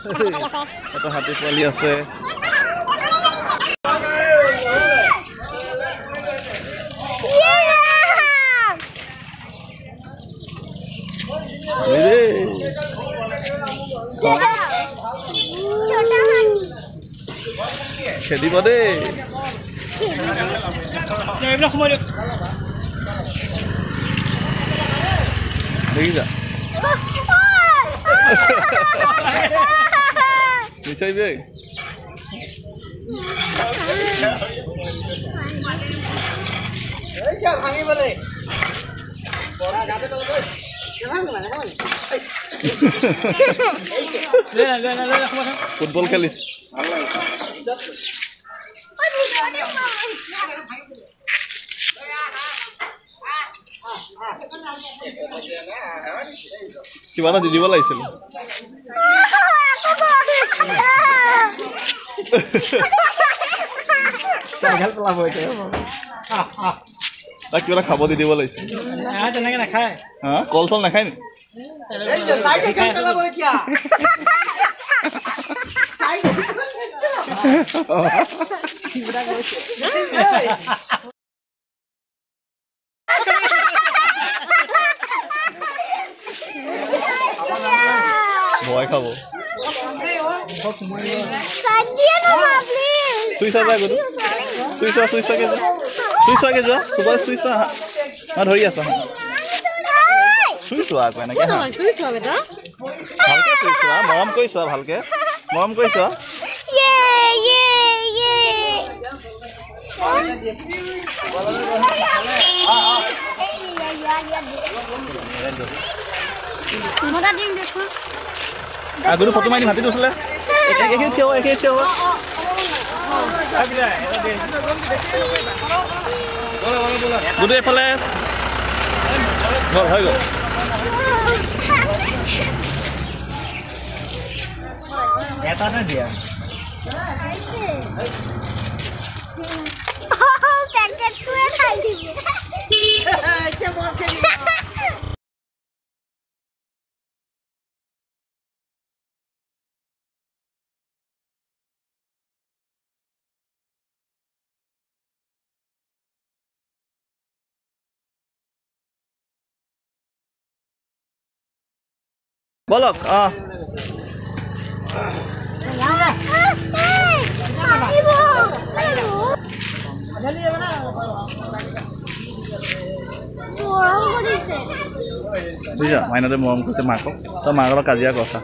এটা হাতী পোৱালি আছে খেদিব দেই দেখিছা নিচাইবে ফুটবল খেলিছ কিবা এটা দি দিব লাগিছিল তাক কিবা খাব দি দিব লাগিছিল তেনেকে নাখায় কল চল নাখায় নি ভয় খাব চুইচা যায় গৰু চুইচাকে যোৱা চুবাই চুইচা ধৰি আছা চুইচোৱা আকৌ এনেকে ভালকে চুইচোৱা মৰম কৰি চোৱা ভালকে মৰম কৰি চোৱা আগতে ফটো মাৰি হাতীটো আছিলে একে থিয় গোটেই এফালে হৈ গ'ল এটা নে দিয়া বলক বুঝা মাইনাতে মৰম কৰিছে মাকক তই মাকৰ লগত কাজিয়া কথা